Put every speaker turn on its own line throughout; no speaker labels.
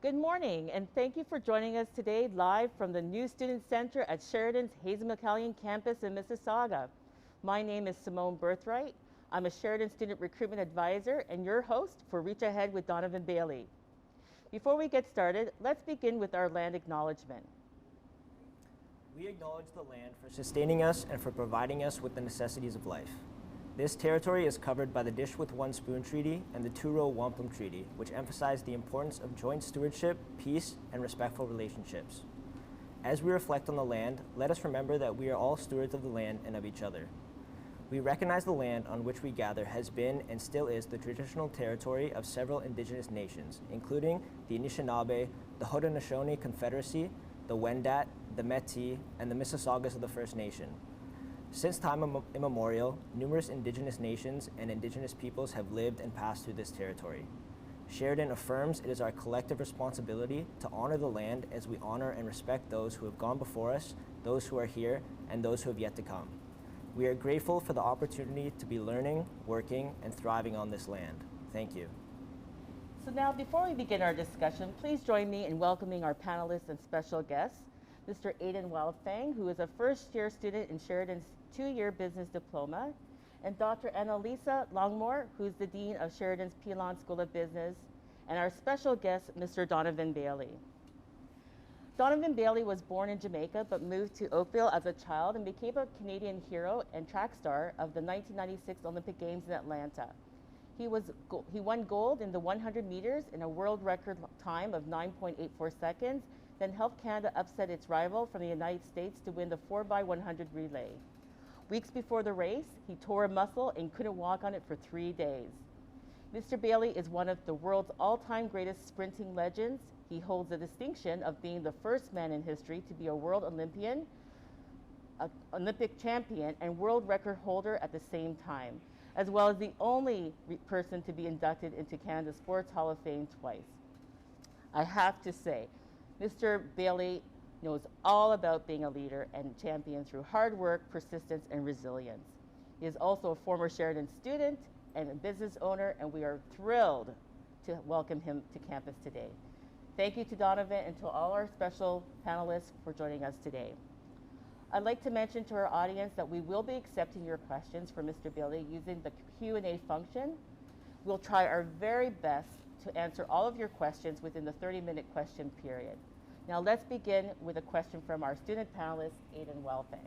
Good morning, and thank you for joining us today live from the new Student Center at Sheridan's Hazen McCallion campus in Mississauga. My name is Simone Birthright. I'm a Sheridan Student Recruitment Advisor and your host for Reach Ahead with Donovan Bailey. Before we get started, let's begin with our land acknowledgement.
We acknowledge the land for sustaining us and for providing us with the necessities of life. This territory is covered by the Dish with One Spoon Treaty and the Two-Row Wampum Treaty, which emphasize the importance of joint stewardship, peace, and respectful relationships. As we reflect on the land, let us remember that we are all stewards of the land and of each other. We recognize the land on which we gather has been and still is the traditional territory of several indigenous nations, including the Anishinaabe, the Haudenosaunee Confederacy, the Wendat, the Métis, and the Mississaugas of the First Nation. Since time immemorial, numerous indigenous nations and indigenous peoples have lived and passed through this territory. Sheridan affirms it is our collective responsibility to honor the land as we honor and respect those who have gone before us, those who are here, and those who have yet to come. We are grateful for the opportunity to be learning, working, and thriving on this land. Thank you.
So now, before we begin our discussion, please join me in welcoming our panelists and special guests, Mr. Aidan Wildfang, who is a first-year student in Sheridan's two-year business diploma, and Dr. Annalisa Longmore, who's the Dean of Sheridan's Pilon School of Business, and our special guest, Mr. Donovan Bailey. Donovan Bailey was born in Jamaica but moved to Oakville as a child and became a Canadian hero and track star of the 1996 Olympic Games in Atlanta. He won gold in the 100 meters in a world record time of 9.84 seconds, then helped Canada upset its rival from the United States to win the 4x100 relay. Weeks before the race, he tore a muscle and couldn't walk on it for 3 days. Mr. Bailey is one of the world's all-time greatest sprinting legends. He holds the distinction of being the first man in history to be a World Olympian, an Olympic champion, and world record holder at the same time, as well as the only person to be inducted into Canada's Sports Hall of Fame twice. I have to say, Mr. Bailey knows all about being a leader and champion through hard work, persistence, and resilience. He is also a former Sheridan student and a business owner, and we are thrilled to welcome him to campus today. Thank you to Donovan and to all our special panelists for joining us today. I'd like to mention to our audience that we will be accepting your questions for Mr. Bailey using the Q&A function. We'll try our very best to answer all of your questions within the 30-minute question period. Now let's begin with a question from our student panelist, Aidan Wildfang.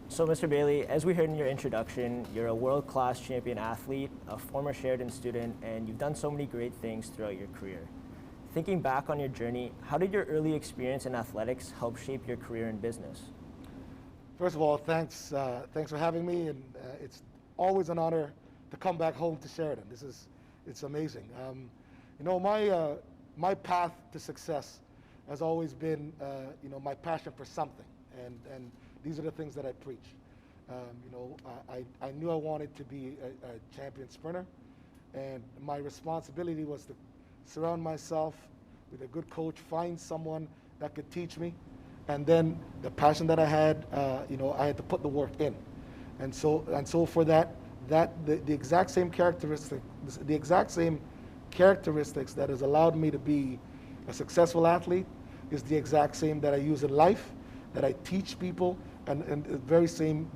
So Mr. Bailey, as we heard in your introduction, you're a world-class champion athlete, a former Sheridan student, and you've done so many great things throughout your career. Thinking back on your journey, how did your early experience in athletics help shape your career in business?
First of all, thanks for having me, and it's always an honor to come back home to Sheridan. It's amazing. My path to success has always been, my passion for something, and these are the things that I preach. I knew I wanted to be a champion sprinter, and my responsibility was to surround myself with a good coach, find someone that could teach me, and then the passion that I had, I had to put the work in, and so for that the exact same characteristics that has allowed me to be a successful athlete is the exact same that I use in life, that I teach people, and the very same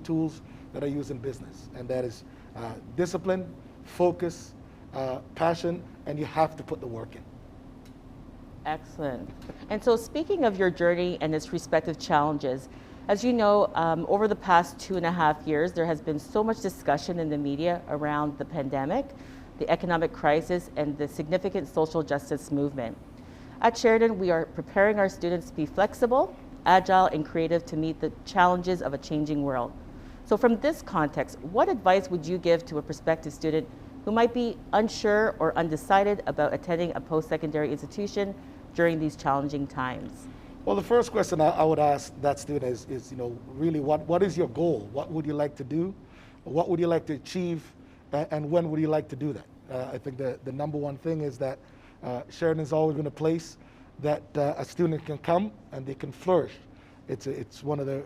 tools that I use in business, and that is discipline, focus, passion, and you have to put the work in.
Excellent. And so speaking of your journey and its respective challenges, as you know, over the past 2.5 years, there has been so much discussion in the media around the pandemic, the economic crisis, and the significant social justice movement. At Sheridan, we are preparing our students to be flexible, agile, and creative to meet the challenges of a changing world. So from this context, what advice would you give to a prospective student who might be unsure or undecided about attending a post-secondary institution during these challenging times?
Well, the first question I would ask that student is really what is your goal? What would you like to do? What would you like to achieve? And when would you like to do that? I think the number one thing is that Sheridan is always been a place that a student can come and they can flourish. It's one of the,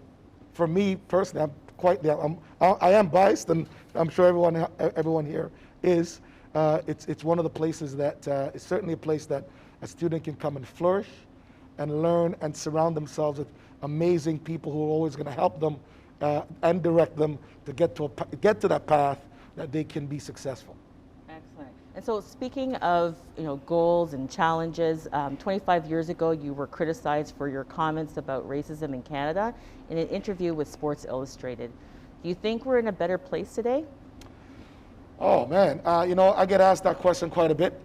for me personally, I am biased, and I'm sure everyone here is. It's one of the places that is certainly a place that a student can come and flourish and learn and surround themselves with amazing people who are always going to help them and direct them to get to that path that they can be successful.
Excellent. And so speaking of goals and challenges, 25 years ago you were criticized for your comments about racism in Canada in an interview with Sports Illustrated. Do you think we're in a better place today?
Oh man, I get asked that question quite a bit.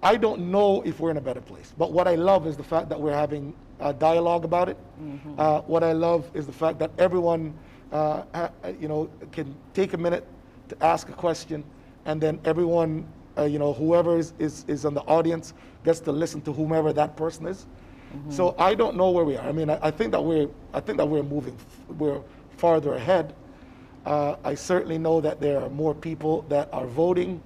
I don't know if we're in a better place, but what I love is the fact that we're having a dialogue about it. What I love is the fact that everyone can take a minute to ask a question, and then everyone, whoever is on the audience gets to listen to whomever that person is. So I don't know where we are. I mean, I think that we're moving, we're farther ahead. I certainly know that there are more people that are voting.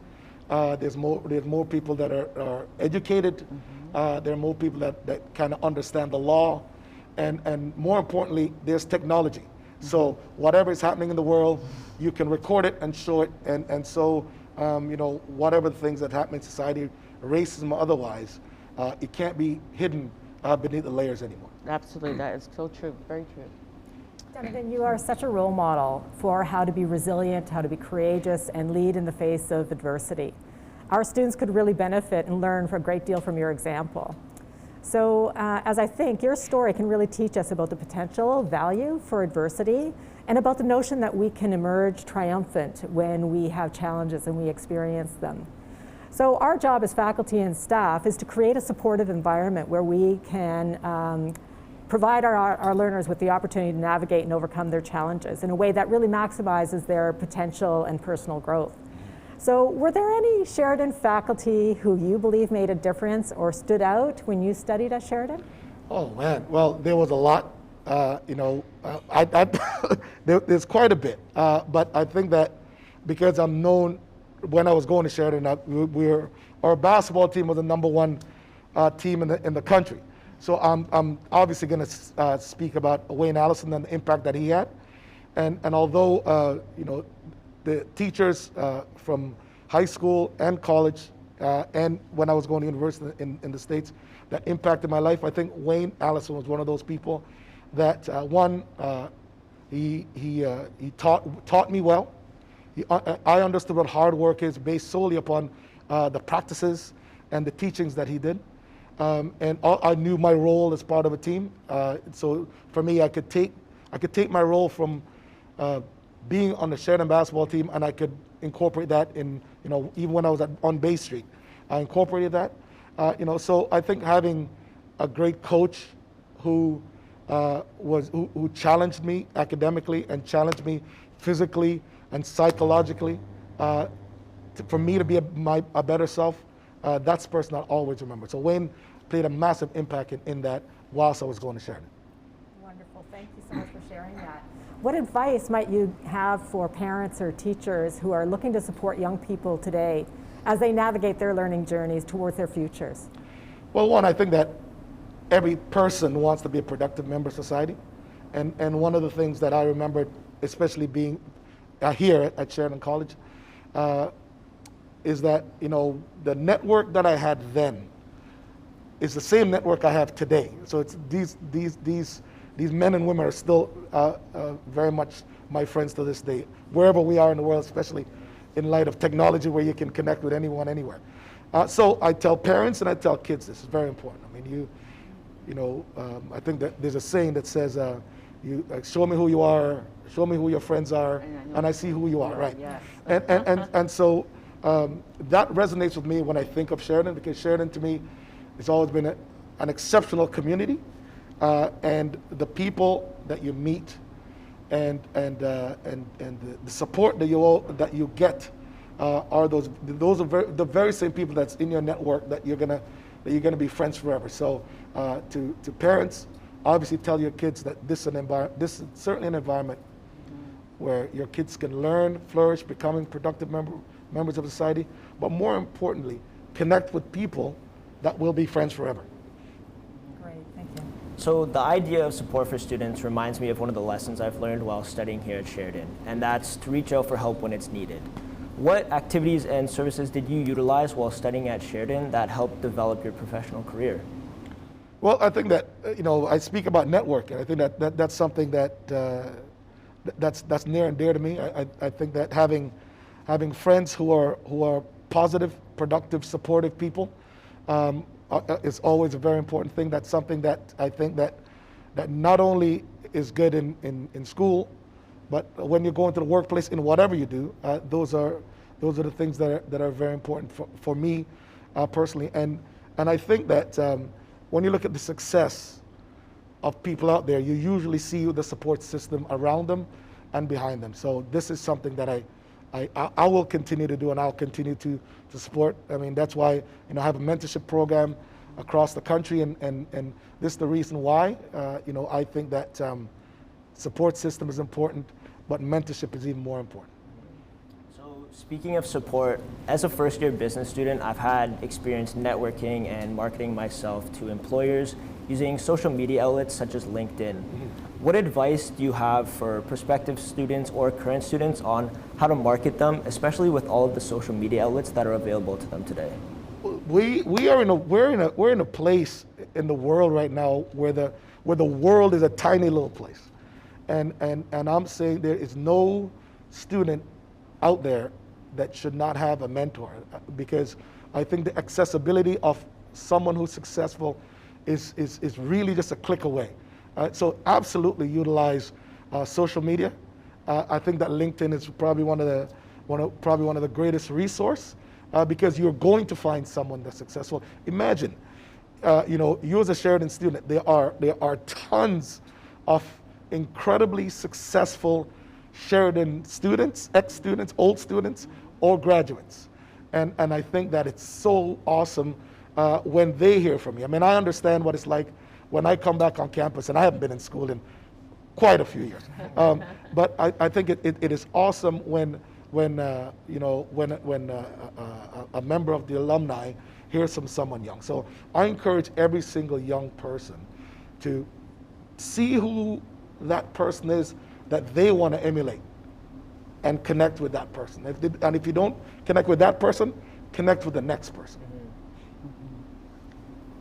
There's more people that are educated. There are more people that kind of understand the law, and more importantly, there's technology. So whatever is happening in the world, you can record it and show it, and so whatever the things that happen in society, racism or otherwise, it can't be hidden beneath the layers anymore.
Absolutely, that is so true, very true.
Donovan, you are such a role model for how to be resilient, how to be courageous, and lead in the face of adversity. Our students could really benefit and learn a great deal from your example. So as I think, your story can really teach us about the potential value for adversity and about the notion that we can emerge triumphant when we have challenges and we experience them. So our job as faculty and staff is to create a supportive environment where we can provide our learners with the opportunity to navigate and overcome their challenges in a way that really maximizes their potential and personal growth. So were there any Sheridan faculty who you believe made a difference or stood out when you studied at Sheridan?
Oh man, well, there was a lot. There's quite a bit, but I think that because I'm known when I was going to Sheridan, our basketball team was the #1 team in the country. So I'm obviously going to speak about Wayne Allison and the impact that he had, and although the teachers from high school and college and when I was going to university in the States that impacted my life, I think Wayne Allison was one of those people that he taught me well. I understood what hard work is based solely upon the practices and the teachings that he did. And I knew my role as part of a team. So for me, I could take my role from being on the Sheridan basketball team, and I could incorporate that in, even when I was on Bay Street, I incorporated that. So I think having a great coach who challenged me academically and challenged me physically and psychologically, for me to be a better self, that's the person I'll always remember. So Wayne played a massive impact in that whilst I was going to Sheridan.
Wonderful, thank you so much for sharing that. What advice might you have for parents or teachers who are looking to support young people today as they navigate their learning journeys towards their futures?
Well, one, I think that every person wants to be a productive member of society. And one of the things that I remember, especially being here at Sheridan College, is that the network that I had then is the same network I have today. So it's these men and women are still very much my friends to this day, wherever we are in the world, especially in light of technology where you can connect with anyone anywhere. So I tell parents and I tell kids this is very important. I mean, I think that there's a saying that says, show me who you are, show me who your friends are, and I see who you are, right?
Yes.
And so that resonates with me when I think of Sheridan, because Sheridan to me has always been an exceptional community, and the people that you meet and the support that you get are those are the very same people that's in your network that you're gonna be friends forever. So to parents, obviously tell your kids that this is certainly an environment where your kids can learn, flourish, becoming productive members of society, but more importantly, connect with people that will be friends forever.
Great, thank you.
So the idea of support for students reminds me of one of the lessons I've learned while studying here at Sheridan, and that's to reach out for help when it's needed. What activities and services did you utilize while studying at Sheridan that helped develop your professional career?
Well, I think that, I speak about networking. I think that's something that's near and dear to me. I think that having friends who are positive, productive, supportive people is always a very important thing. That's something that I think that not only is good in school, but when you go into the workplace, in whatever you do, those are the things that are very important for me personally. And I think that when you look at the success of people out there, you usually see the support system around them and behind them. So this is something that I will continue to do, and I'll continue to support. I mean, that's why I have a mentorship program across the country, and this is the reason why. I think that support system is important, but mentorship is even more important.
So speaking of support, as a first-year business student, I've had experience networking and marketing myself to employers using social media outlets such as LinkedIn. What advice do you have for prospective students or current students on how to market them, especially with all of the social media outlets that are available to them today?
We're in a place in the world right now where the world is a tiny little place, and I'm saying there is no student out there that should not have a mentor, because I think the accessibility of someone who's successful is really just a click away. So absolutely utilize social media. I think that LinkedIn is probably one of the greatest resource, because you're going to find someone that's successful. Imagine, you as a Sheridan student, there are tons of incredibly successful Sheridan students, ex-students, old students, or graduates. And I think that it's so awesome when they hear from me. I mean, I understand what it's like when I come back on campus, and I haven't been in school in quite a few years. But I think it is awesome when a member of the alumni hears from someone young. So I encourage every single young person to see who that person is that they want to emulate and connect with that person. And if you don't connect with that person, connect with the next person.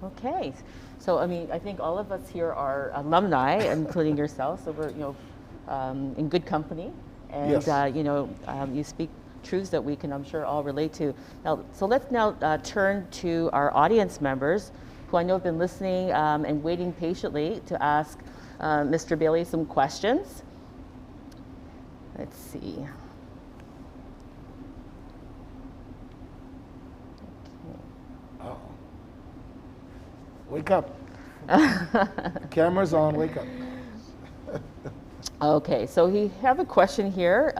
Okay. So, I mean, I think all of us here are alumni, including yourself, so we're, in good company. And,
Yes.
You speak truths that we can, I'm sure, all relate to. Now, so let's now turn to our audience members, who I know have been listening and waiting patiently to ask Mr. Bailey some questions. Let's see.
Oh. Wake up. Camera's on, wake up.
Okay, so we have a question here.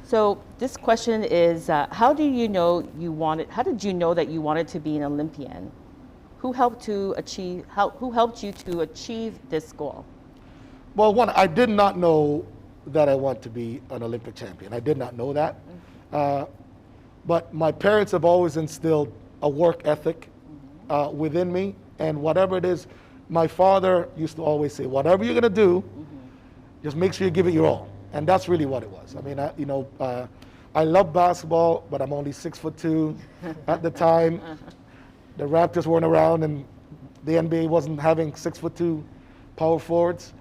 So this question is, how did you know that you wanted to be an Olympian? Who helped you to achieve this goal?
Well, one, I did not know that I want to be an Olympic champion. I did not know that. But my parents have always instilled a work ethic within me, and whatever it is, my father used to always say, whatever you're going to do, just make sure you give it your all. And that's really what it was. I mean, I love basketball, but I'm only 6'2" at the time. The Raptors weren't around, and the NBA wasn't having 6'2" power forwards.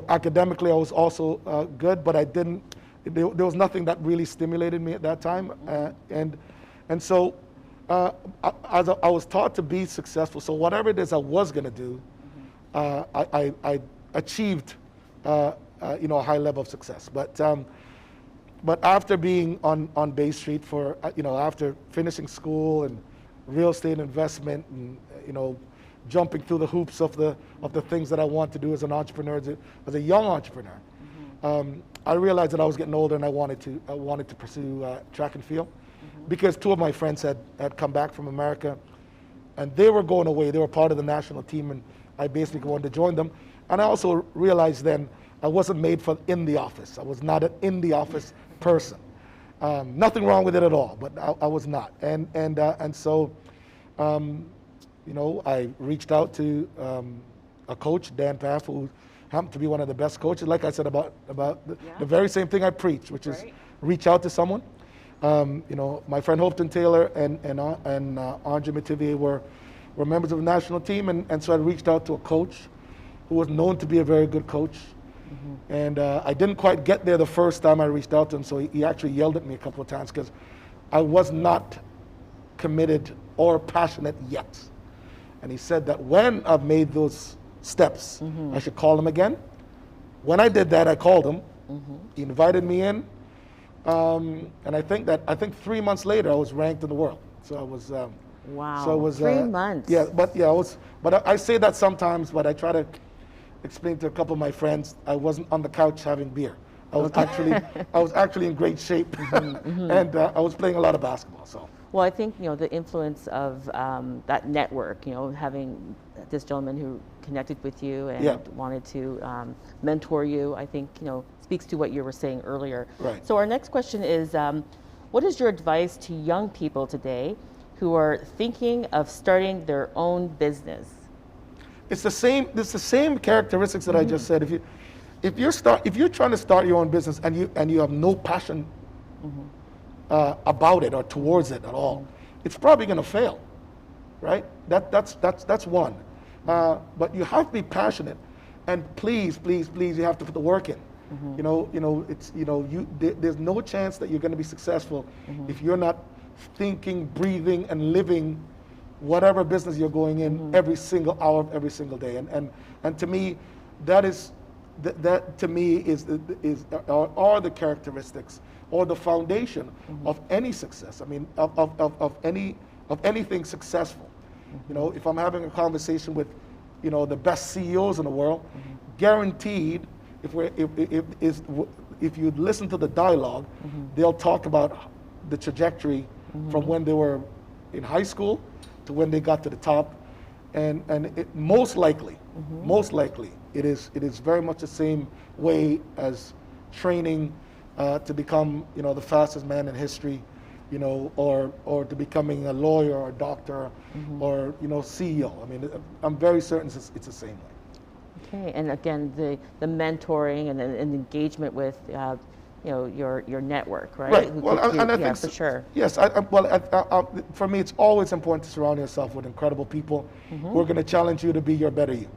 Academically, I was also good, but there was nothing that really stimulated me at that time. And so as I was taught to be successful, so whatever it is I was going to do, I achieved a high level of success. But after being on Bay Street for after finishing school and real estate investment and jumping through the hoops of the things that I want to do as an entrepreneur, as a young entrepreneur, I realized that I was getting older and I wanted to pursue track and field, because two of my friends had come back from America, and they were going away. They were part of the national team, and I basically wanted to join them. And I also realized then I wasn't made for in the office. I was not an in the office person. Nothing wrong with it at all, but I was not. And so I reached out to a coach, Dan Paff, who happened to be one of the best coaches. Like I said about the very same thing I preach, which is reach out to someone. You know, my friend Hopeton Taylor and Andre Metivier were members of the national team, and so I reached out to a coach who was known to be a very good coach. And I didn't quite get there the first time I reached out to him, so he actually yelled at me a couple of times because I was not committed or passionate yet. And he said that when I've made those steps, I should call him again. When I did that, I called him. He invited me in, and I think 3 months later I was ranked in the world. So I was.
Wow.
So it was
3 months.
Yeah, but I was. But I say that sometimes, but I try to explain to a couple of my friends I wasn't on the couch having beer. I was actually in great shape, and I was playing a lot of basketball. So.
Well, I think, you know, the influence of that network, you know, having this gentleman who connected with you and wanted to mentor you, I think, you know, speaks to what you were saying earlier.
Right.
So our next question is, what is your advice to young people today who are thinking of starting their own business?
It's the same characteristics that I just said. If you're trying to start your own business and you have no passion about it or towards it at all, it's probably going to fail, right? That's one. But you have to be passionate, and please, you have to put the work in. There's no chance that you're going to be successful if you're not thinking, breathing, and living whatever business you're going in every single hour of every single day. And to me, that to me are the characteristics or the foundation of any success. I mean, of anything successful. You know, if I'm having a conversation with, you know, the best CEOs in the world, guaranteed, if you listen to the dialogue, they'll talk about the trajectory from when they were in high school to when they got to the top, and most likely, it is very much the same way as training to become, you know, the fastest man in history, you know, or to becoming a lawyer or a doctor or, you know, CEO. I mean, I'm very certain it's the same way.
Okay, and again, the mentoring and engagement with, you know, your network, right?
Right. Well, and I think
for sure.
Yes. For me, it's always important to surround yourself with incredible people who are going to challenge you to be your better you.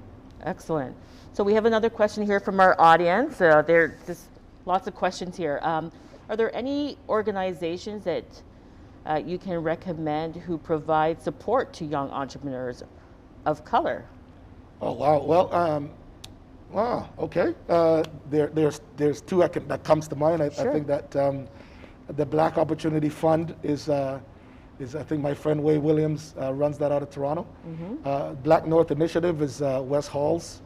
Excellent. So we have another question here from our audience. There's just lots of questions here. Are there any organizations that you can recommend who provide support to young entrepreneurs of color?
Oh wow! Well, wow. Okay. There's two that comes to mind. I think that the Black Opportunity Fund is I think my friend Way Williams runs that out of Toronto. Black North Initiative is Wes Hall's,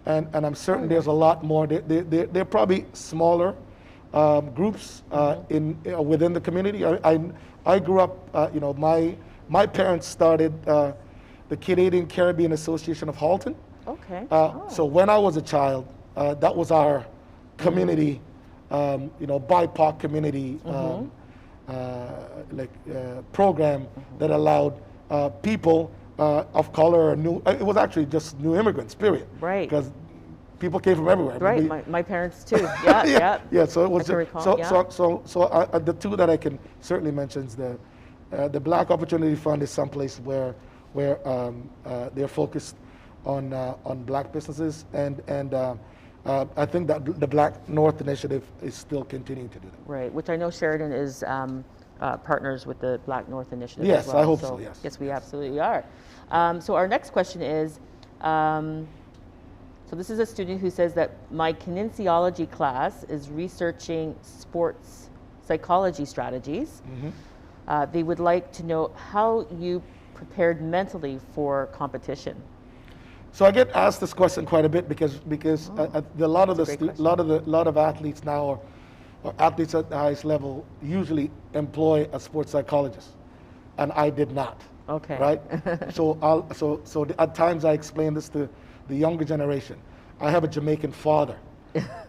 and I'm certain there's a lot more. They're probably smaller groups within the community. I grew up. You know, my parents started the Canadian Caribbean Association of Halton.
Okay.
So when I was a child, that was our community, you know, BIPOC community program that allowed people of color, it was actually just new immigrants, period.
Right.
Because people came from everywhere.
Right. My parents too. Yeah.
Yeah. So it was
the
two that I can certainly mention is the Black Opportunity Fund is someplace where they're focused on black businesses, and I think that the Black North Initiative is still continuing to do that.
Right, which I know Sheridan is partners with the Black North Initiative.
Yes,
as well.
I hope so. Yes.
Yes, we absolutely are. So our next question is, so this is a student who says that my kinesiology class is researching sports psychology strategies. They would like to know how you prepared mentally for competition.
So I get asked this question quite a bit because a lot of athletes now, or athletes at the highest level, usually employ a sports psychologist, and I did not.
Okay.
Right. So at times I explain this to the younger generation. I have a Jamaican father.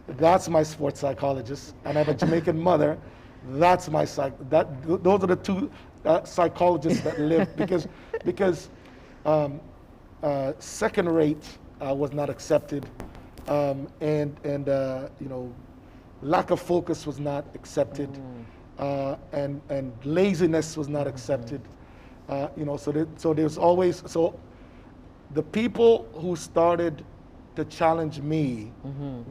That's my sports psychologist, and I have a Jamaican mother. That's my those are the two psychologists that live because second rate was not accepted, and you know, lack of focus was not accepted, and laziness was not accepted. You know, so there's always, so the people who started to challenge me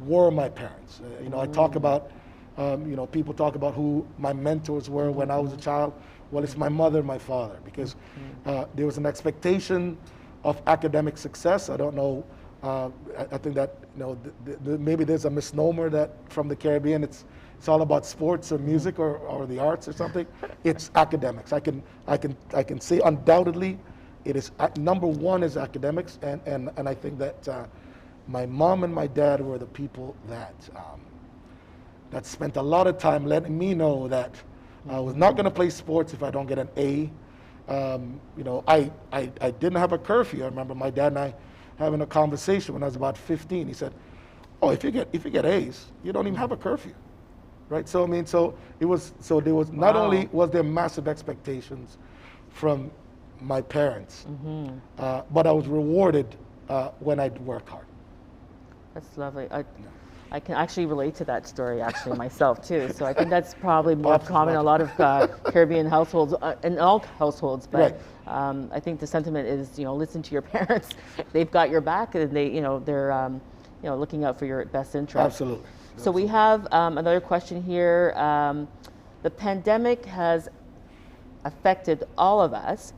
were my parents. You know, I talk about, you know, people talk about who my mentors were when I was a child. Well, it's my mother and my father, because there was an expectation of academic success. I don't know, I think that, you know, maybe there's a misnomer that from the Caribbean it's all about sports or music or the arts or something. It's academics. I can say undoubtedly it is number one is academics, and I think that my mom and my dad were the people that that spent a lot of time letting me know that I was not going to play sports if I don't get an A. You know, I didn't have a curfew. I remember my dad and I having a conversation when I was about 15. He said, "Oh, if you get A's, you don't even have a curfew." Right? So I mean, so there was not only was there massive expectations from my parents, but I was rewarded when I'd work hard.
That's lovely. I can actually relate to that story actually myself too. So I think that's probably more common in a lot of Caribbean households, in all households. But I think the sentiment is, you know, listen to your parents. They've got your back, and they, you know, they're, you know, looking out for your best interest.
Absolutely.
So we have another question here. The pandemic has affected all of us.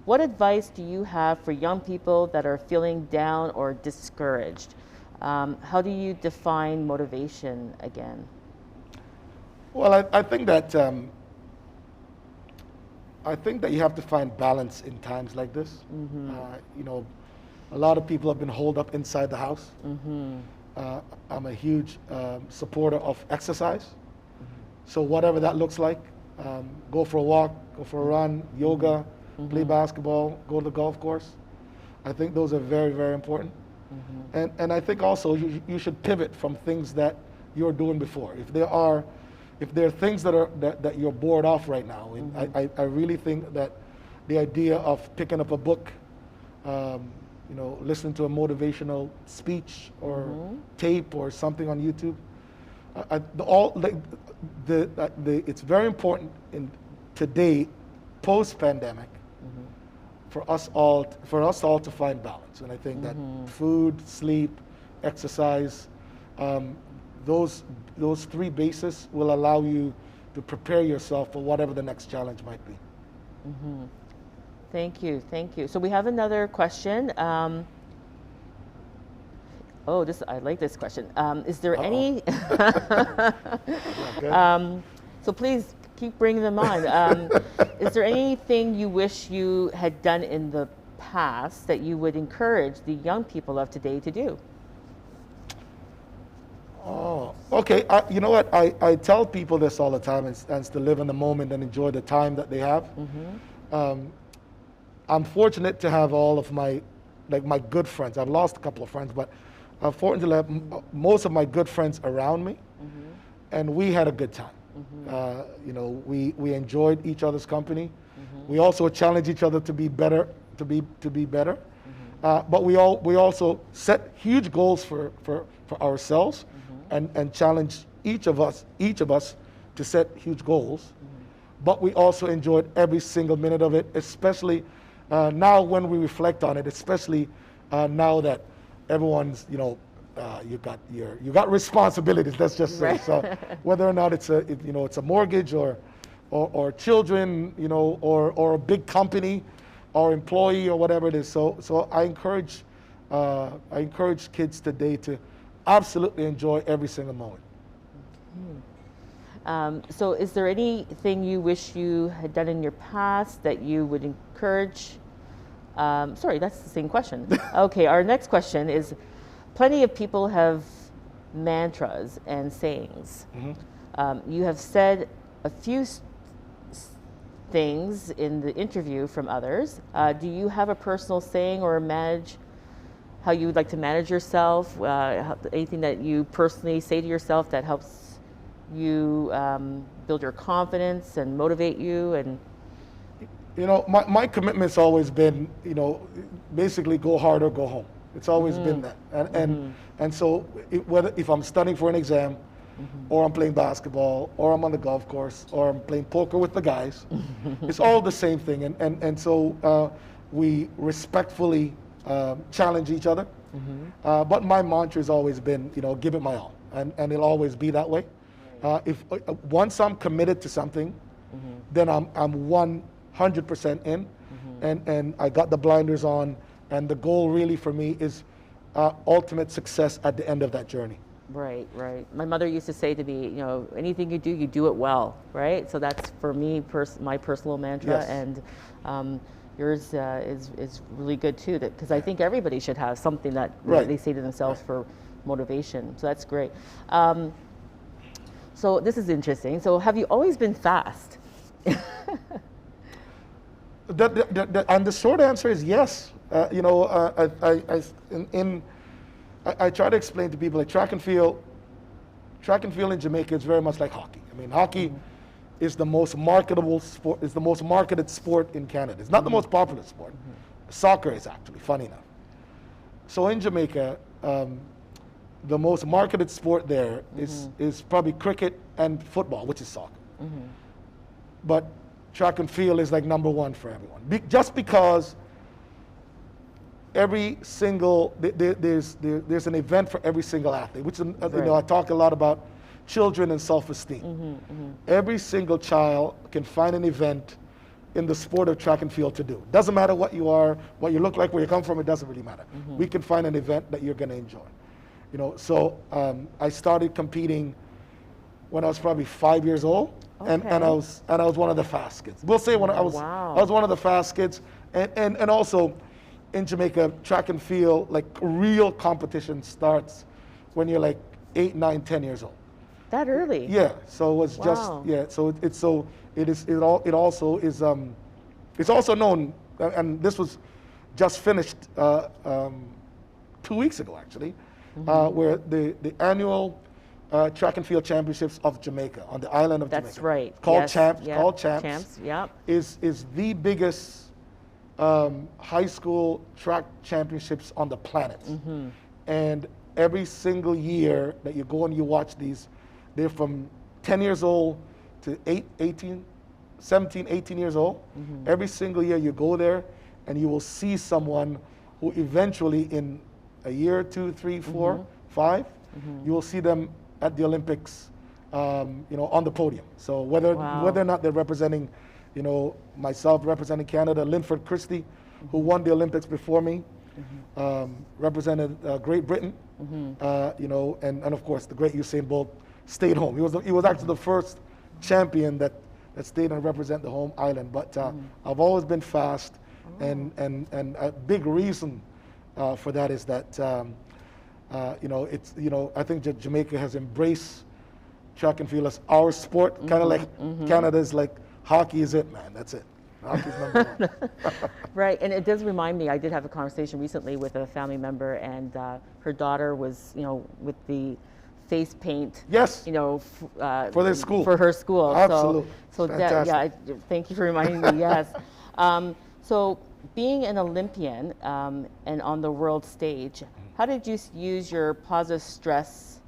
What advice do you have for young people that are feeling down or discouraged? How do you define motivation again?
Well, I think that you have to find balance in times like this. You know, a lot of people have been holed up inside the house. I'm a huge supporter of exercise. So whatever that looks like, go for a walk, go for a run, yoga, play basketball, go to the golf course. I think those are very, very important. And I think also you should pivot from things that you're doing before. If there are things that you're bored off right now, I really think that the idea of picking up a book, you know, listening to a motivational speech or tape or something on YouTube, it's very important in today, post-pandemic, for us all to find balance. And I think that food, sleep, exercise, those three bases will allow you to prepare yourself for whatever the next challenge might be.
Thank you, thank you. So we have another question. I like this question. Is there any? So please keep bringing them on. Is there anything you wish you had done in the past that you would encourage the young people of today to do?
Oh, okay. You know what? I tell people this all the time, and to live in the moment and enjoy the time that they have. I'm fortunate to have all of my good friends. I've lost a couple of friends, but I'm fortunate to have most of my good friends around me, and we had a good time. You know, we enjoyed each other's company. We also challenged each other to be better, to be better. But we also set huge goals for ourselves, and challenged each of us to set huge goals. But we also enjoyed every single minute of it, especially now when we reflect on it, especially now that everyone's, you know, you got responsibilities. Let's just say. Right. So whether or not it's a mortgage or children, you know, or a big company, or employee or whatever it is. So I encourage kids today to absolutely enjoy every single moment.
So is there anything you wish you had done in your past that you would encourage? Sorry, that's the same question. Okay, our next question is, plenty of people have mantras and sayings. You have said a few things in the interview from others. Do you have a personal saying or how you would like to manage yourself? Anything that you personally say to yourself that helps you build your confidence and motivate you? And
you know, my commitment's always been, you know, basically go hard or go home. It's always been that, and so whether if I'm studying for an exam, or I'm playing basketball, or I'm on the golf course, or I'm playing poker with the guys. It's all the same thing. And so we respectfully challenge each other. But my mantra has always been, you know, give it my all. And it'll always be that way. If once I'm committed to something, then I'm 100% in. And I got the blinders on. And the goal really for me is ultimate success at the end of that journey.
Right, right. My mother used to say to me, you know, anything you do it well, right? So that's for me, my personal mantra.
Yes.
And yours is really good too, because I think everybody should have something that
Right.
they say to themselves for motivation. So that's great. So this is interesting. So have you always been fast?
And the short answer is yes. You know, I try to explain to people like track and field in Jamaica is very much like hockey. I mean, hockey is the most marketable sport, is the most marketed sport in Canada. It's not the most popular sport. Soccer is actually, funny enough. So in Jamaica, the most marketed sport there is probably cricket and football, which is soccer. But track and field is like number one for everyone. Just because every single, there's an event for every single athlete, which you know, I talk a lot about children and self-esteem. Every single child can find an event in the sport of track and field to do. Doesn't matter what you are, what you look like, where you come from, it doesn't really matter. We can find an event that you're gonna enjoy. You know, so I started competing when I was probably 5 years old, and I was one of the fast kids. We'll say I was one of the fast kids, and also in Jamaica, track and field, like real competition starts when you're like 8, 9, 10 years old.
That early?
Yeah. So it was just So it also is it's also known, and this was just finished 2 weeks ago actually, where the annual track and field championships of Jamaica on the island of Jamaica.
That's right.
Called
Yes,
Champs.
yeah.
Called Champs.
Champs. Yep.
Is the biggest high school track championships on the planet. And every single year that you go and you watch these, they're from 10 years old to 17, 18 years old. Every single year you go there and you will see someone who eventually in a year, 2, 3, 4, 5, you will see them at the Olympics, you know, on the podium. So whether or not they're representing, you know, myself representing Canada, Linford Christie, who won the Olympics before me, represented Great Britain, you know, and of course the great Usain Bolt stayed home. He was actually the first champion that stayed and represent the home island. But I've always been fast, and a big reason for that is that you know, it's, you know, I think that Jamaica has embraced track and field as our sport, kind of like Canada's like hockey is it, man. That's it. Hockey's number one.
Right, and it does remind me, I did have a conversation recently with a family member, and her daughter was, you know, with the face paint.
Yes.
You know,
for their school.
For her school.
Absolutely.
So that, thank you for reminding me, yes. So being an Olympian and on the world stage, how did you use your positive stress?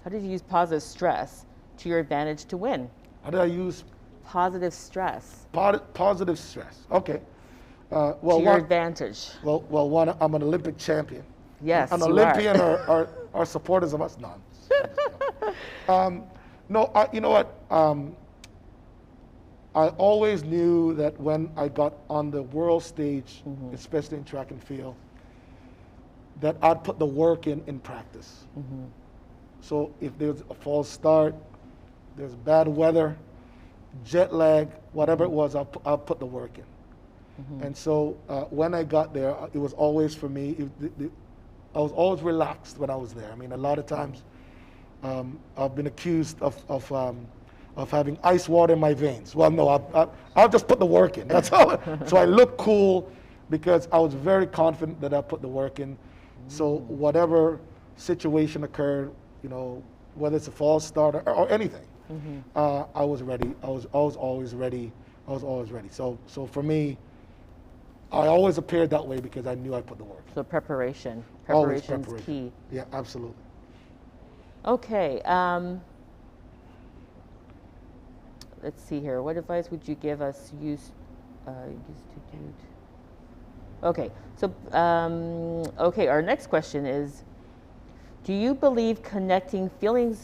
How did you use positive stress to your advantage to win?
How did I use
positive stress?
Positive stress. Okay. Well,
to your advantage.
Well, one, I'm an Olympic champion.
Yes,
an
you
Olympian
are.
are supporters of us. No, you know what? I always knew that when I got on the world stage, especially in track and field, that I'd put the work in practice. So if there's a false start, there's bad weather, jet lag, whatever it was, I'll put the work in. And so when I got there, it was always for me, I was always relaxed when I was there. I mean, a lot of times I've been accused of having ice water in my veins. Well, no, I'll just put the work in. That's all. So I look cool because I was very confident that I put the work in. So whatever situation occurred, you know, whether it's a false start or anything, I was ready. I was always ready. I was always ready. So for me, I always appeared that way because I knew I put the work.
So preparation.
Always
Preparation's
preparation.
key.
Yeah, absolutely.
Okay. Let's see here. What advice would you give us used to do? Okay. So, okay. Our next question is: do you believe connecting feelings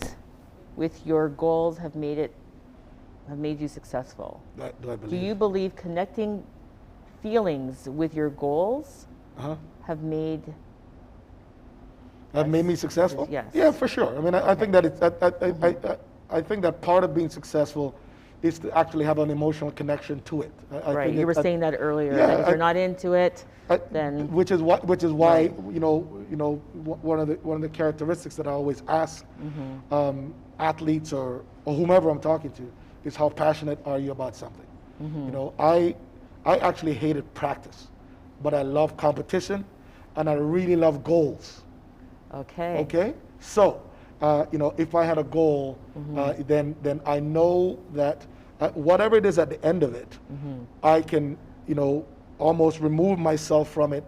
with your goals have made you successful?
Do I believe?
Do you believe connecting feelings with your goals have made
me successful?
Yes.
Yeah, for sure. I mean, I think that it's, I think that part of being successful is to actually have an emotional connection to it.
Right. You were saying that earlier.
Yeah,
that if you're not into it, then
which is why
Right.
one of the characteristics that I always ask athletes or whomever I'm talking to is how passionate are you about something. You know, I actually hated practice, but I love competition, and I really love goals.
Okay.
Okay, so if I had a goal, then I know that whatever it is at the end of it, I can almost remove myself from it,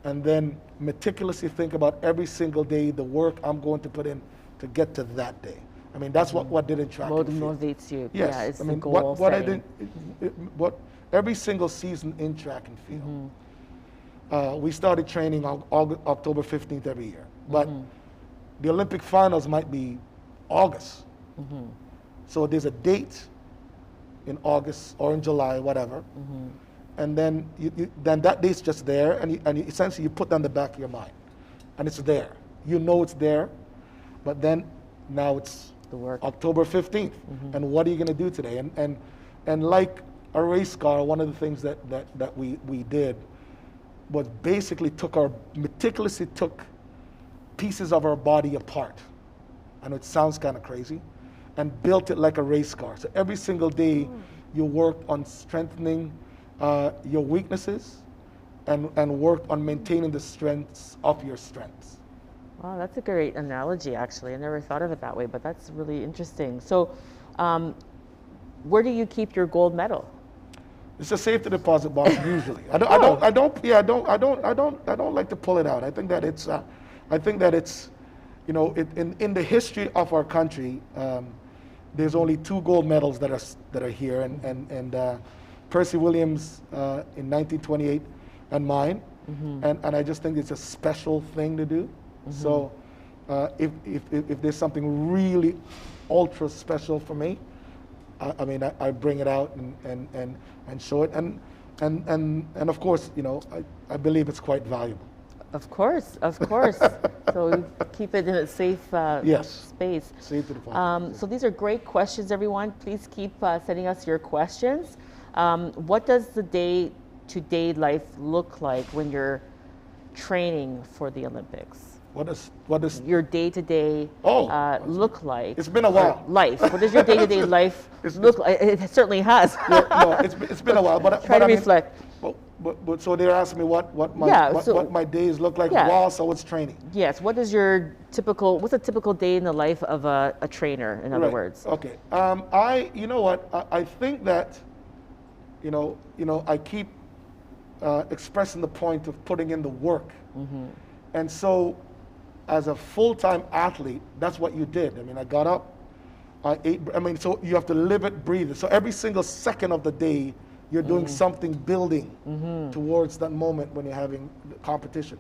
and then meticulously think about every single day the work I'm going to put in to get to that day. I mean, that's what did in track and field.
Motivates you.
Yes,
Yeah, it's
I
the
mean,
goal
what I
setting.
did, every single season in track and field, we started training on October 15th every year, but the Olympic finals might be August. So there's a date in August or in July, whatever, and then then that date's just there, and essentially you put that in the back of your mind, and it's there. You know it's there, but then now it's
The work.
October 15th, and what are you going to do today? And like a race car, one of the things that we did was basically meticulously took pieces of our body apart. I know it sounds kind of crazy, and built it like a race car. So every single day you worked on strengthening your weaknesses and worked on maintaining the strengths of your strengths.
Wow, that's a great analogy, actually. I never thought of it that way, but that's really interesting. So, where do you keep your gold medal?
It's a safety deposit box usually. I don't like to pull it out. I think that it's, in the history of our country, there's only 2 gold medals that are here, and Percy Williams in 1928, and mine, and I just think it's a special thing to do. So if there's something really ultra special for me, I bring it out and show it, and of course, I believe it's quite valuable.
Of course. So you keep it in a safe
Yes.
space.
Safe to the point.
So these are great questions, everyone. Please keep sending us your questions. What does the day-to-day life look like when you're training for the Olympics?
What does
Your day-to-day look like?
It's been a while.
Life. What does your day-to-day life look like? It certainly has.
No, it's been a while, but
Try to reflect.
But so they're asking me what my days look like whilst I was training.
Yes. What's a typical day in the life of a trainer, in other words?
Okay. I think that, I keep expressing the point of putting in the work. And so as a full-time athlete, that's what you did. I mean, I got up, I ate, so you have to live it, breathe it. So every single second of the day, you're doing something building towards that moment when you're having the competition.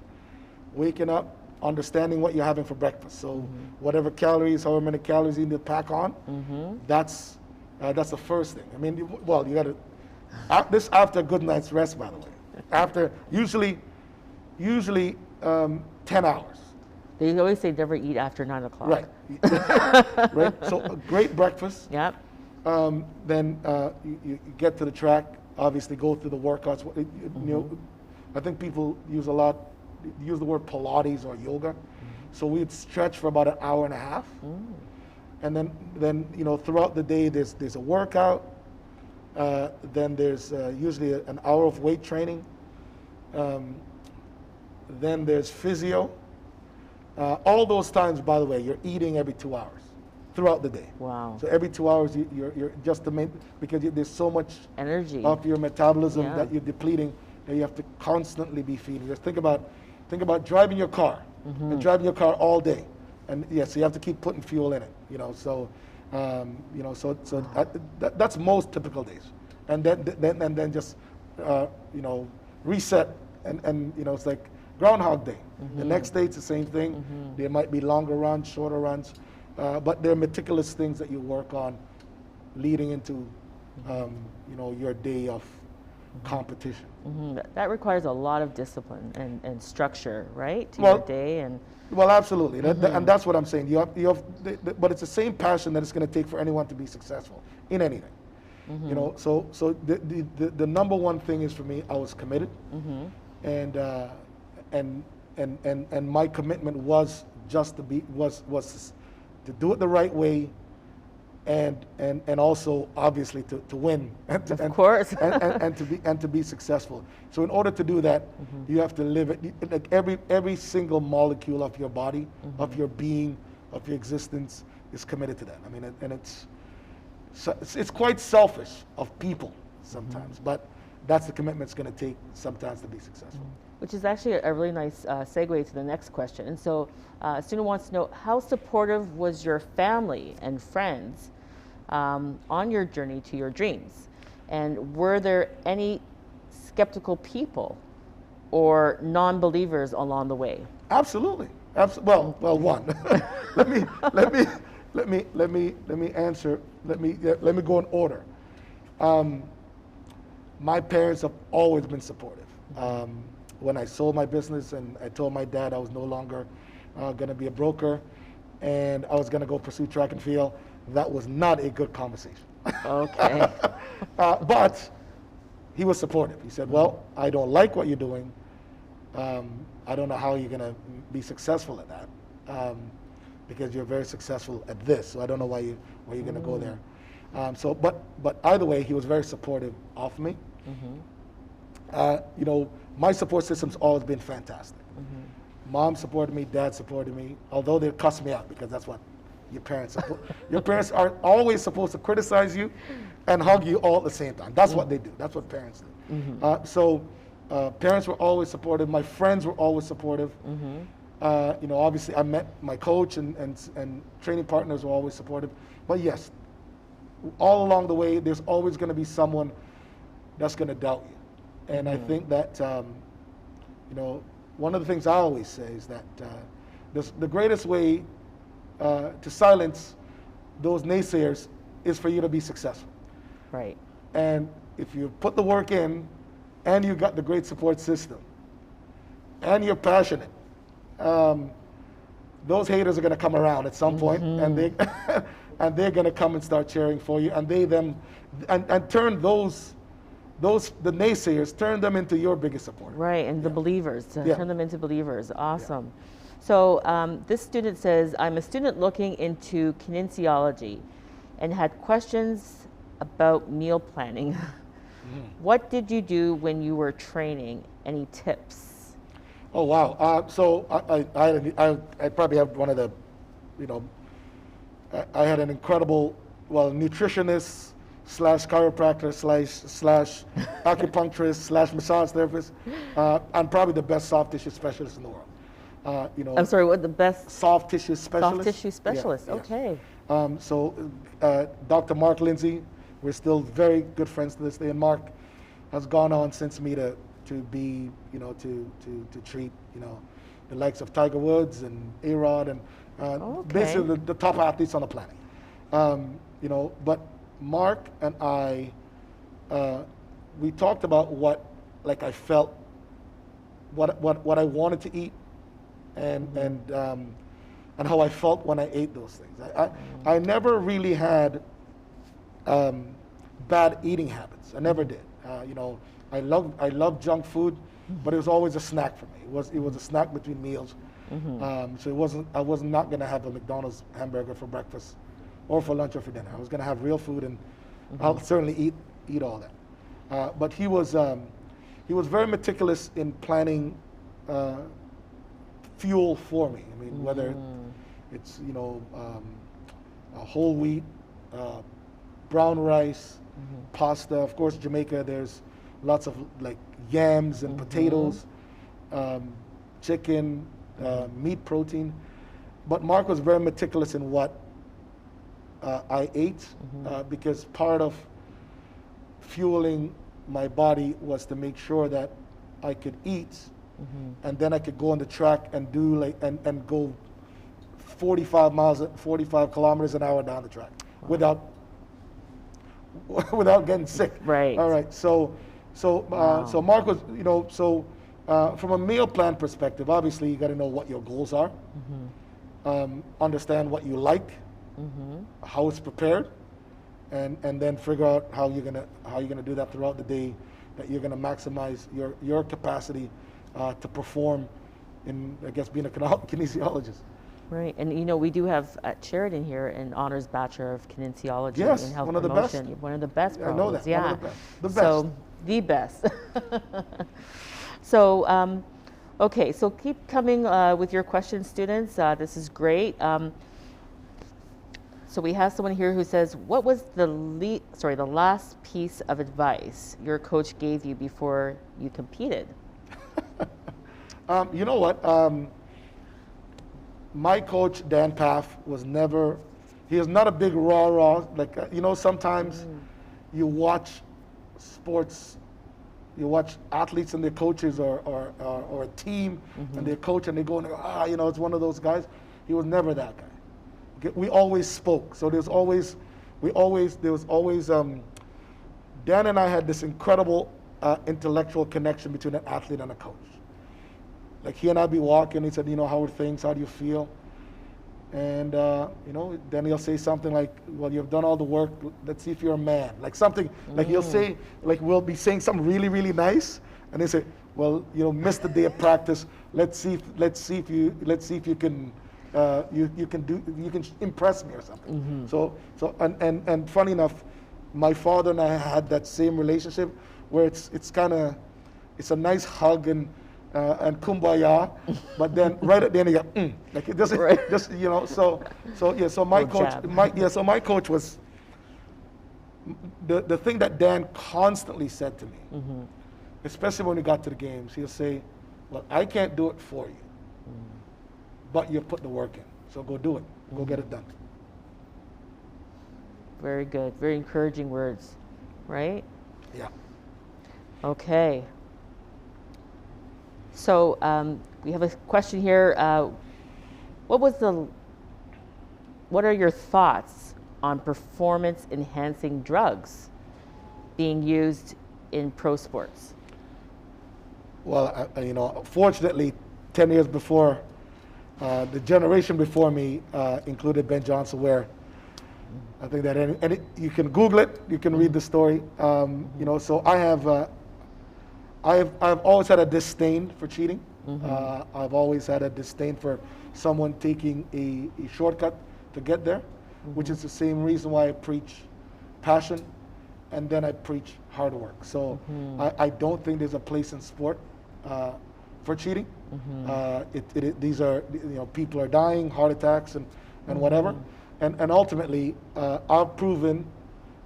Waking up, understanding what you're having for breakfast. So whatever calories, however many calories you need to pack on, that's the first thing. I mean, well, you got to, this after a good night's rest, by the way. After, usually 10 hours.
They always say never eat after 9 o'clock.
Right. Right. So a great breakfast.
Yep.
Then you get to the track, obviously go through the workouts. I think people use the word Pilates or yoga. So we'd stretch for about an hour and a half. And then throughout the day there's a workout. Then there's usually an hour of weight training. Then there's physio. All those times, by the way, you're eating every 2 hours throughout the day.
Wow.
So every 2 hours, you're just because there's so much
energy
of your metabolism that you're depleting that you have to constantly be feeding. Just think about driving your car and driving your car all day. and yeah, so you have to keep putting fuel in it, so that's most typical days, and then just reset, and it's like Groundhog Day. The next day it's the same thing. There might be longer runs, shorter runs, but they're meticulous things that you work on leading into your day of competition.
That requires a lot of discipline and structure, right, to your day. And
well, absolutely, and that's what I'm saying. But it's the same passion that it's going to take for anyone to be successful in anything. So the number one thing is, for me, I was committed, and my commitment was just to do it the right way, and also obviously to win, and
of course,
and to be successful. So in order to do that, you have to live it. Like every single molecule of your body, of your being, of your existence is committed to that. I mean, and it's quite selfish of people sometimes, but that's the commitment it's going to take sometimes to be successful.
Which is actually a really nice segue to the next question. And so a student wants to know, how supportive was your family and friends on your journey to your dreams? And were there any skeptical people or non-believers along the way?
Absolutely. Well, one. let me answer. Let me go in order. My parents have always been supportive. When I sold my business and I told my dad I was no longer going to be a broker and I was going to go pursue track and field, that was not a good conversation.
Okay.
But he was supportive. He said, well, I don't like what you're doing. I don't know how you're going to be successful at that, because you're very successful at this. So I don't know why you're going to go there. But either way, he was very supportive of me. My support system's always been fantastic. Mom supported me, dad supported me, although they cuss me out, because that's what your parents your parents are always supposed to criticize you and hug you all at the same time. That's what they do. That's what parents do. Parents were always supportive. My friends were always supportive. Obviously I met my coach and training partners were always supportive. But yes, all along the way, there's always going to be someone that's going to doubt you. And I think that, one of the things I always say is that the greatest way to silence those naysayers is for you to be successful.
Right.
And if you put the work in and you got the great support system and you're passionate, those haters are going to come around at some point, and they're going to come and start cheering for you, and and turn the naysayers, turn them into your biggest supporter.
Right, and the believers, turn them into believers. Awesome. So this student says, I'm a student looking into kinesiology and had questions about meal planning. What did you do when you were training? Any tips?
Oh, wow. So I probably have one of the, I had an incredible, nutritionist / chiropractor / acupuncturist / massage therapist. I'm probably the best soft tissue specialist in the world.
I'm sorry, what the best?
Soft tissue specialist.
Soft tissue specialist,
Yeah.
okay.
Dr. Mark Lindsay, we're still very good friends to this day, and Mark has gone on since me to be, to treat, the likes of Tiger Woods and A-Rod and basically the top athletes on the planet. But Mark and I, we talked about what I felt, what I wanted to eat, and how I felt when I ate those things. I never really had bad eating habits. I never did. I love junk food, but it was always a snack for me. It was a snack between meals. So I was not going to have a McDonald's hamburger for breakfast, or for lunch, or for dinner. I was going to have real food, and I'll certainly eat all that. But he was very meticulous in planning fuel for me. I mean, whether it's whole wheat, brown rice, pasta. Of course, Jamaica, there's lots of yams and potatoes, chicken, meat protein. But Mark was very meticulous in what I ate, because part of fueling my body was to make sure that I could eat, and then I could go on the track and do and go 45 kilometers an hour down the track without getting sick.
Right.
All right. So Mark was, from a meal plan perspective, obviously you got to know what your goals are, understand what you like, how it's prepared, and then figure out how you're gonna do that throughout the day, that you're gonna maximize your capacity to perform in, I guess, being a kinesiologist.
Right, and we do have at Sheridan here an honors bachelor of kinesiology
Yes,
and health
one of the
promotion.
best.
One of the best
I know that.
programs, yeah.
One of the best. The best.
So the best. So okay, so keep coming with your questions, students. This is great. So we have someone here who says, what was the last piece of advice your coach gave you before you competed?
You know what? My coach, Dan Paff, he is not a big rah-rah. Like, sometimes you watch sports, you watch athletes and their coaches or a team and their coach, and they go and they go, it's one of those guys. He was never that guy. Okay? We always spoke. So Dan and I had this incredible intellectual connection between an athlete and a coach. Like, he and I'd be walking, he said, how are things, how do you feel? And, then he'll say something like, well, you've done all the work, let's see if you're a man. Like something, like he'll say, like we'll be saying something really, really nice, and they say, well, missed the day of practice, let's see if you can impress me or something. So and funny enough, my father and I had that same relationship where it's a nice hug and kumbaya, but then right at the end you go, like it doesn't,
right.
So my coach was the thing that Dan constantly said to me, especially when we got to the games. He'll say, "Look, I can't do it for you, but you put the work in, so go do it, go get it done."
Very good, very encouraging words, right?
Yeah.
Okay. So we have a question here. What are your thoughts on performance-enhancing drugs being used in pro sports?
Well, fortunately, 10 years before, the generation before me included Ben Johnson, where I think that you can Google it, you can read the story. So I've always had a disdain for cheating. I've always had a disdain for someone taking a shortcut to get there, which is the same reason why I preach passion and then I preach hard work. So I don't think there's a place in sport for cheating. These are, people are dying, heart attacks and whatever. And ultimately, I've proven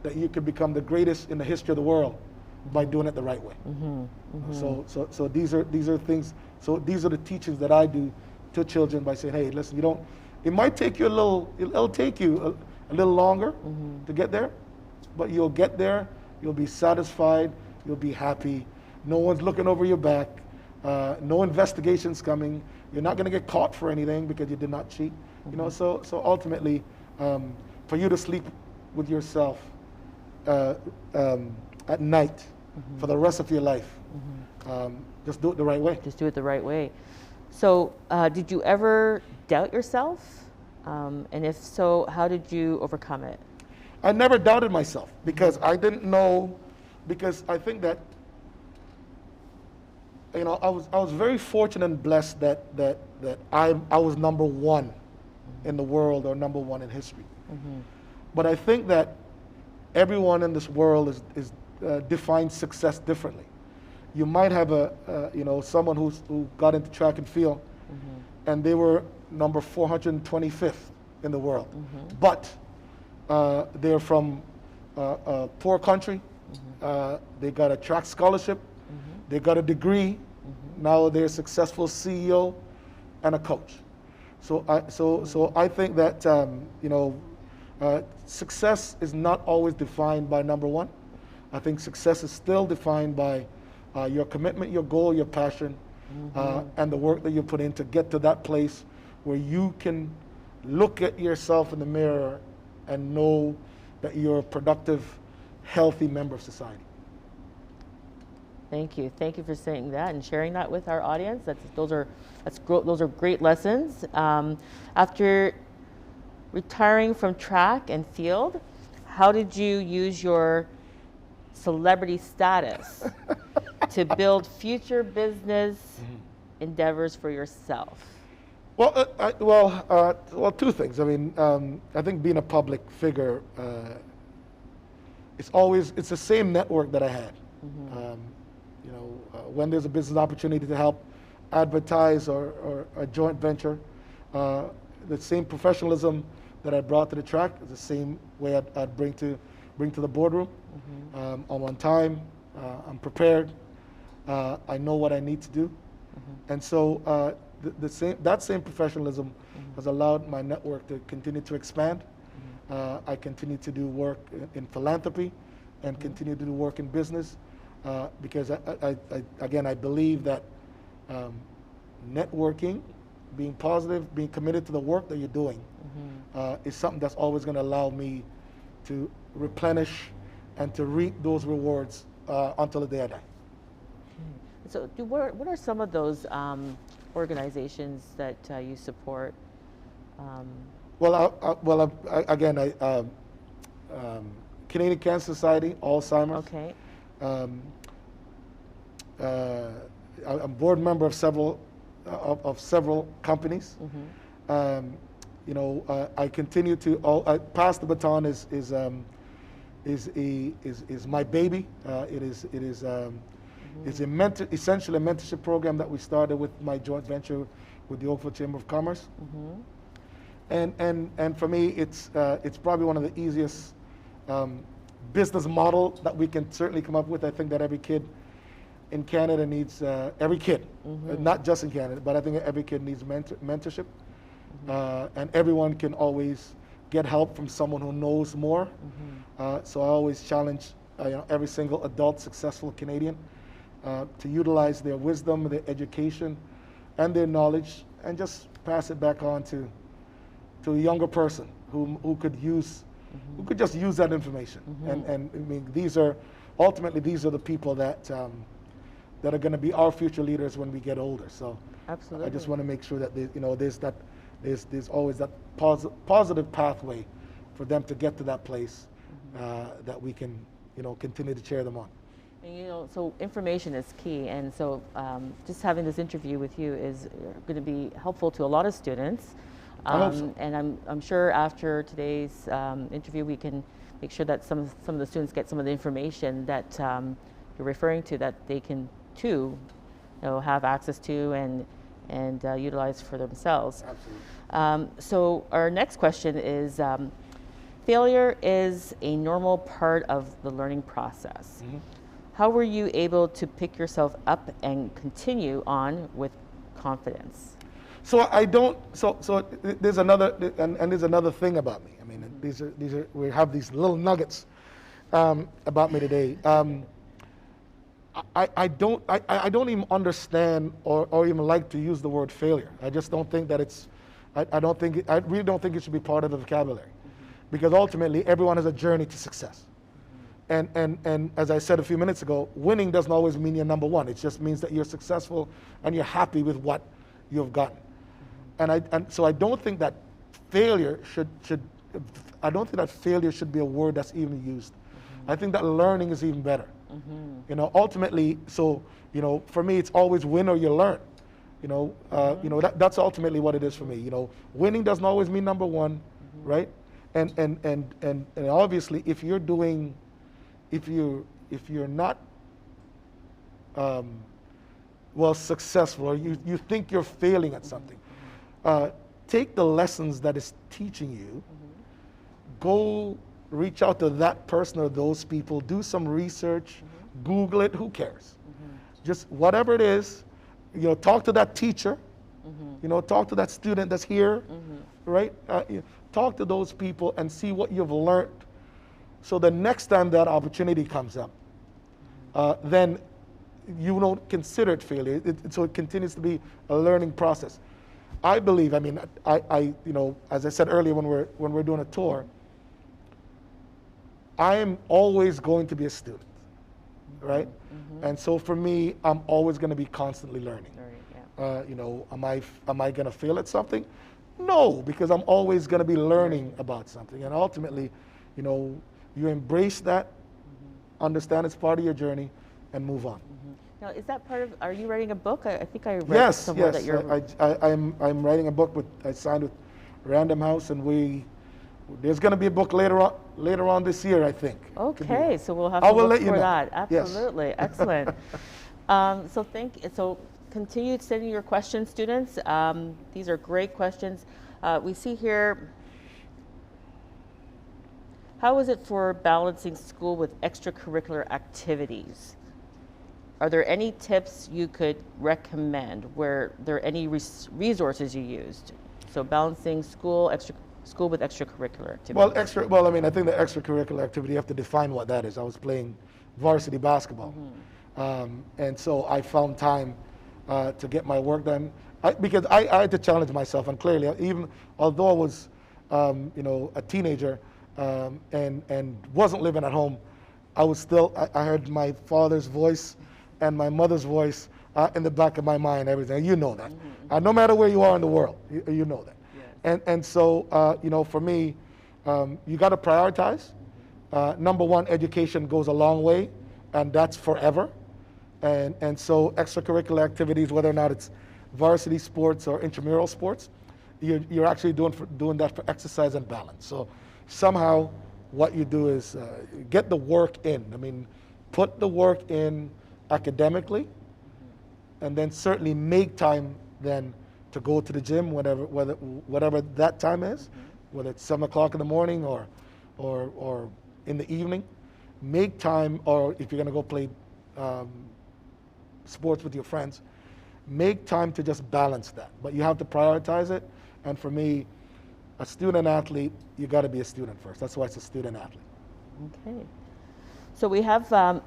that you can become the greatest in the history of the world by doing it the right way. So these are things. So these are the teachings that I do to children by saying, hey, listen, it might take you it'll take you a little longer to get there, but you'll get there. You'll be satisfied. You'll be happy. No one's looking over your back. No investigations coming. You're not going to get caught for anything because you did not cheat. So ultimately, for you to sleep with yourself at night for the rest of your life, just do it the right way.
Just do it the right way. So did you ever doubt yourself? And if so, how did you overcome it?
I never doubted myself because I didn't know, because I think that, I was very fortunate and blessed that I was number one in the world or number one in history. But I think that everyone in this world is defines success differently. You might have someone who got into track and field, and they were number 425th in the world, but they're from a poor country. They got a track scholarship. They got a degree. Now they're a successful CEO and a coach. So I think that success is not always defined by number one. I think success is still defined by your commitment, your goal, your passion, and the work that you put in to get to that place where you can look at yourself in the mirror and know that you're a productive, healthy member of society.
Thank you. Thank you for saying that and sharing that with our audience. Those are great lessons. After retiring from track and field, how did you use your celebrity status to build future business endeavors for yourself?
Well, two things. I mean, I think being a public figure, it's the same network that I had. When there's a business opportunity to help advertise or a joint venture, the same professionalism that I brought to the track is the same way I'd bring to the boardroom. I'm on time. I'm prepared. I know what I need to do, and so that same professionalism has allowed my network to continue to expand. I continue to do work in philanthropy and continue to do work in business because I believe that networking, being positive, being committed to the work that you're doing is something that's always going to allow me to replenish and to reap those rewards until the day I die.
So what are some of those organizations that you support?
Canadian Cancer Society, Alzheimer's.
Okay.
I'm board member of several companies. I continue to pass the baton is my baby. It's essentially a mentorship program that we started with my joint venture with the Oakville Chamber of Commerce. And for me, it's probably one of the easiest business model that we can certainly come up with. I think that every kid in Canada needs, not just in Canada, but I think every kid needs mentorship. And everyone can always get help from someone who knows more. So I always challenge every single adult successful Canadian to utilize their wisdom, their education, and their knowledge, and just pass it back on to a younger person who could just use that information. And I mean, these are the people that are going to be our future leaders when we get older. So
absolutely,
I just want to make sure that there's always that positive pathway for them to get to that place that we can continue to cheer them on.
And, so information is key, and so just having this interview with you is going to be helpful to a lot of students.
I hope so.
And I'm sure after today's interview, we can make sure that some of the students get some of the information that you're referring to, that they can too, have access to and utilize for themselves.
Absolutely.
So our next question is, failure is a normal part of the learning process. How were you able to pick yourself up and continue on with confidence?
So I don't. So there's another, and there's another thing about me. I mean, these are we have these little nuggets about me today. I don't even understand or even like to use the word failure. I just don't think that it's. I really don't think it should be part of the vocabulary, because ultimately everyone has a journey to success. And as I said a few minutes ago, winning doesn't always mean you're number one. It just means that you're successful and you're happy with what you've gotten. And so I don't think that failure should be a word that's even used. I think that learning is even better. Ultimately, so for me, it's always win or you learn. That's ultimately what it is for me. Winning doesn't always mean number one, right? And obviously, if you're not successful, or you think you're failing at something, take the lessons that it's teaching you, go reach out to that person or those people, do some research, Google it, who cares? Just whatever it is, talk to that teacher, Talk to that student that's here, right? Talk to those people and see what you've learned. So the next time that opportunity comes up, then you don't consider it failure. So it continues to be a learning process. I believe, I mean, as I said earlier when we're doing a tour, I am always going to be a student, right? And so for me, I'm always going to be constantly learning. Am I going to fail at something? No, because I'm always going to be learning about something. And ultimately, you embrace that, understand it's part of your journey, and move on.
Now, is that part of, are you writing a book? I think I read somewhere that you're...
I'm writing a book I signed with Random House, and there's going to be a book later on this year, I think.
Okay, so we'll have to look for that. Absolutely, yes. Excellent. So continue sending your questions, students. These are great questions. We see here, how is it for balancing school with extracurricular activities? Are there any tips you could recommend? Were there any resources you used? So balancing school with extracurricular activities.
Well, I mean, I think the extracurricular activity, you have to define what that is. I was playing varsity basketball. And so I found time to get my work done. Because I had to challenge myself, and clearly, even although I was, a teenager and wasn't living at home, I was still, I heard my father's voice and my mother's voice in the back of my mind, everything. You know that. No matter where you are in the world, you know that. Yes. And so, for me, you got to prioritize. Number one, education goes a long way, and that's forever. And so extracurricular activities, whether or not it's varsity sports or intramural sports, you're actually doing that for exercise and balance. So somehow what you do is get the work in. I mean, put the work in academically, and then certainly make time then to go to the gym, whatever that time is, whether it's 7 o'clock in the morning or in the evening. Make time, or if you're going to go play sports with your friends, make time to just balance that. But you have to prioritize it. And for me, a student athlete, you got to be a student first. That's why it's a student athlete.
Okay. So we have a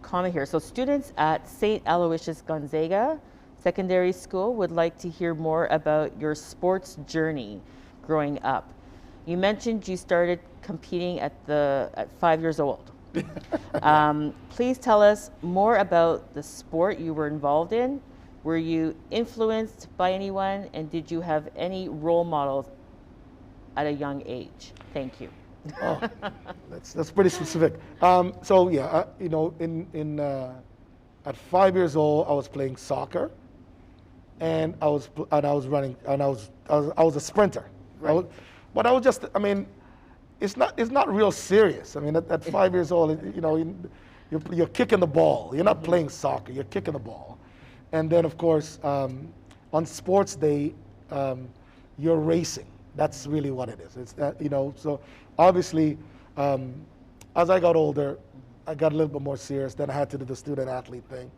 comment here. So students at St. Aloysius Gonzaga Secondary School would like to hear more about your sports journey growing up. You mentioned you started competing at 5 years old. Please tell us more about the sport you were involved in. Were you influenced by anyone, and did you have any role models at a young age? Thank you.
Oh, that's pretty specific. So yeah, at 5 years old, I was playing soccer, and I was running, and I was a sprinter.
Right.
But I was just, I mean, it's not real serious. I mean, at 5 years old, you're kicking the ball. You're not playing soccer. You're kicking the ball, and then of course on sports day, you're racing. That's really what it is. It's that, so obviously, as I got older, I got a little bit more serious. Then I had to do the student athlete thing.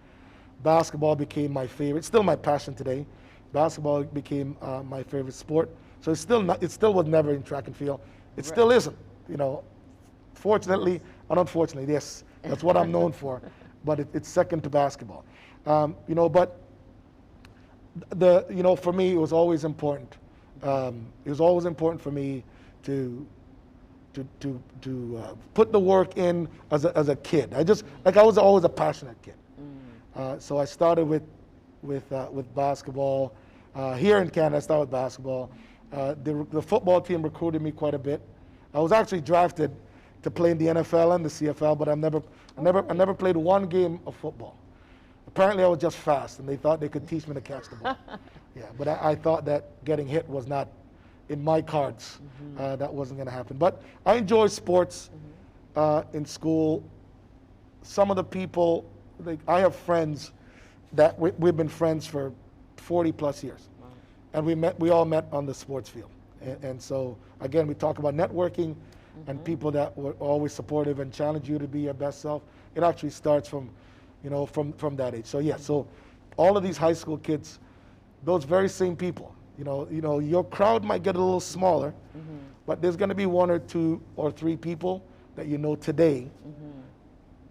Basketball became my favorite. It's still my passion today. Basketball became my favorite sport. So it still was never in track and field. It still isn't. Fortunately and unfortunately, yes, that's what I'm known for. But it's second to basketball. But for me, it was always important. It was always important for me to put the work in as a kid. I was always a passionate kid. So I started with basketball. Here in Canada, I started with basketball. The football team recruited me quite a bit. I was actually drafted to play in the NFL and the CFL, but I never played one game of football. Apparently, I was just fast, and they thought they could teach me to catch the ball. Yeah, but I thought that getting hit was not in my cards. That wasn't going to happen. But I enjoy sports in school. Some of the people, I have friends that we've been friends for 40 plus years. Wow. And we all met on the sports field. And so, again, we talk about networking and people that were always supportive and challenge you to be your best self. It actually starts from that age. So yeah, so all of these high school kids, those very same people. Your crowd might get a little smaller, but there's going to be 1 or 2 or 3 people that you know today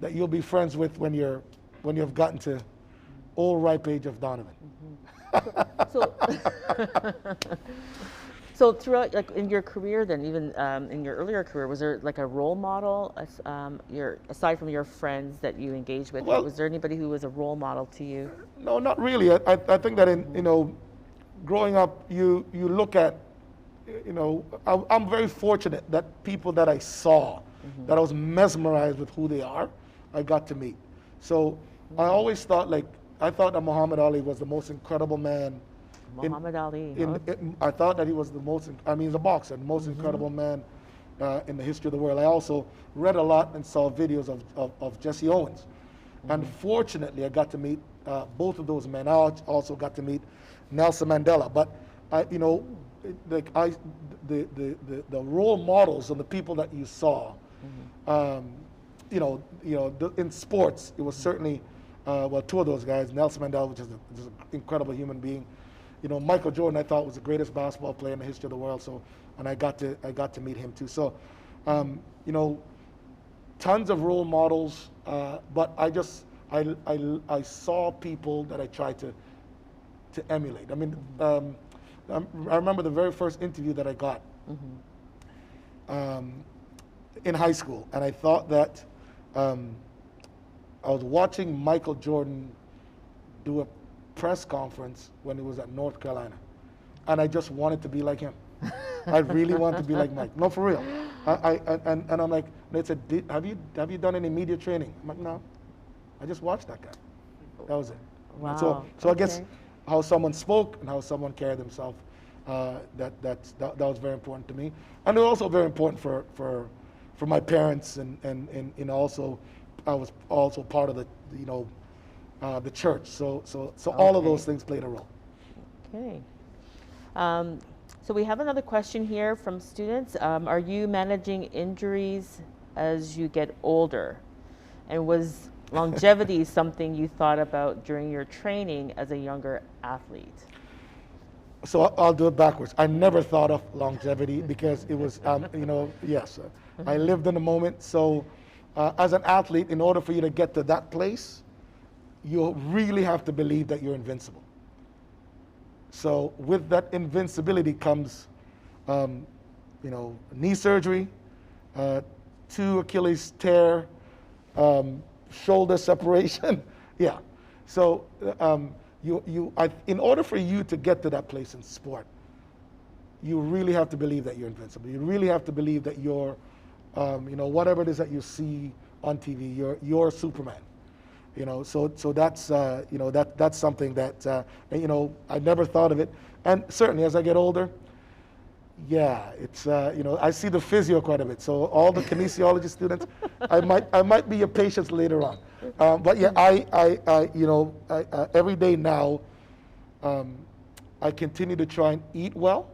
that you'll be friends with when you've gotten to old ripe age of Donovan.
So, so throughout, like in your career, then even in your earlier career, was there like a role model, aside from your friends that you engaged with?
Well,
was there anybody who was a role model to you?
No, not really. I think that growing up, you look at, I'm very fortunate that people that I saw, that I was mesmerized with who they are, I got to meet. So I always thought I thought that Muhammad Ali was the most incredible man.
Muhammad Ali.
I thought that he was he's a boxer, the most incredible man in the history of the world. I also read a lot and saw videos of Jesse Owens. And fortunately, I got to meet both of those men. I also got to meet Nelson Mandela. But the role models and the people that you saw, in sports, it was certainly 2 of those guys. Nelson Mandela, which is an incredible human being. Michael Jordan, I thought was the greatest basketball player in the history of the world. And I got to meet him too. So, tons of role models. But I saw people that I tried to emulate. I mean, I remember the very first interview that I got in high school, and I thought that I was watching Michael Jordan do a press conference when he was at North Carolina, and I just wanted to be like him. I really wanted to be like Mike. No, for real. And I'm like, they said, have you done any media training? I'm like, no. I just watched that guy. That was it.
Wow.
So I guess how someone spoke and how someone carried themselves, that was very important to me, and it was also very important for my parents, and also I was also part of the church. So all of those things played a role.
Okay. So we have another question here from students. Are you managing injuries as you get older? And was longevity something you thought about during your training as a younger athlete?
So I'll do it backwards. I never thought of longevity because it was, yes, I lived in the moment. So as an athlete, in order for you to get to that place, you really have to believe that you're invincible. So with that invincibility comes, knee surgery, 2 Achilles tear, shoulder separation. Yeah. So in order for you to get to that place in sport, you really have to believe that you're invincible. You really have to believe that you're, whatever it is that you see on TV, you're Superman. So that's that's something that I never thought of it. And certainly as I get older, yeah, it's I see the physio quite a bit. So all the kinesiology students, I might be your patients later on. But yeah, I every day now, I continue to try and eat well,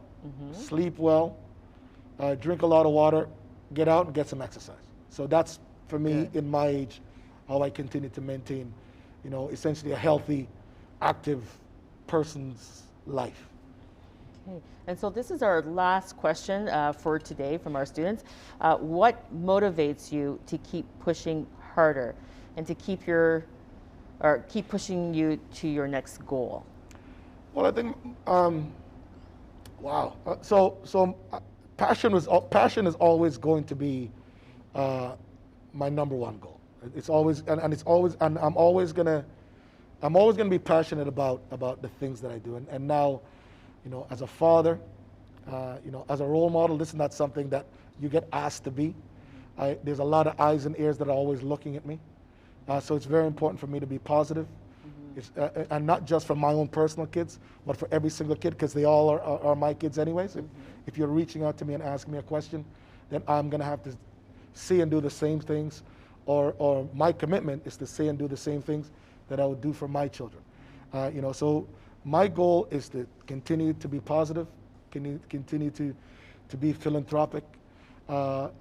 sleep well, drink a lot of water, get out and get some exercise. So that's for me in my age, how I continue to maintain, essentially a healthy, active person's life.
Okay. And so this is our last question for today from our students. What motivates you to keep pushing harder and to keep pushing you to your next goal?
Well, I think, wow. So passion is always going to be my number one goal. It's always, and it's always, and I'm always gonna be passionate about the things that I do. And now, as a father, as a role model, this is not something that you get asked to be. There's a lot of eyes and ears that are always looking at me. So it's very important for me to be positive. It's, and not just for my own personal kids, but for every single kid, because they all are my kids anyways. If you're reaching out to me and asking me a question, then I'm gonna have to say and do the same things, or my commitment is to say and do the same things that I would do for my children. So my goal is to continue to be positive, continue to be philanthropic,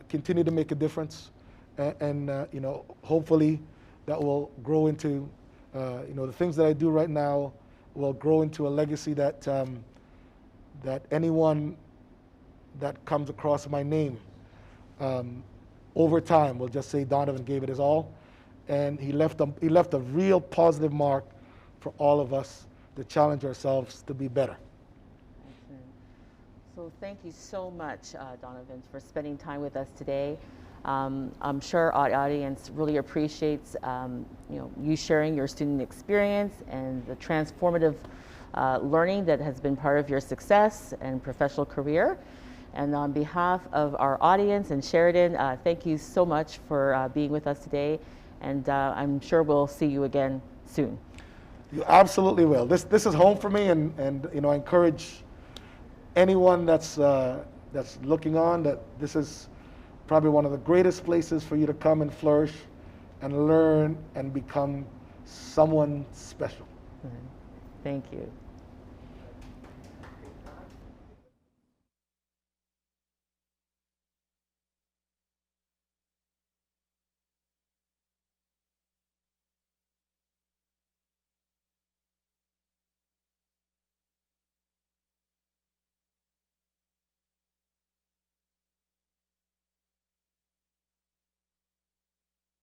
continue to make a difference, and hopefully that will grow into the things that I do right now will grow into a legacy that, that anyone that comes across my name over time will just say Donovan gave it his all, and he left a real positive mark for all of us to challenge ourselves to be better.
So thank you so much, Donovan, for spending time with us today. I'm sure our audience really appreciates you sharing your student experience and the transformative learning that has been part of your success and professional career. And on behalf of our audience and Sheridan, thank you so much for being with us today. And I'm sure we'll see you again soon.
You absolutely will. This is home for me, and I encourage anyone that's looking on that this is probably one of the greatest places for you to come and flourish and learn and become someone special.
Thank you.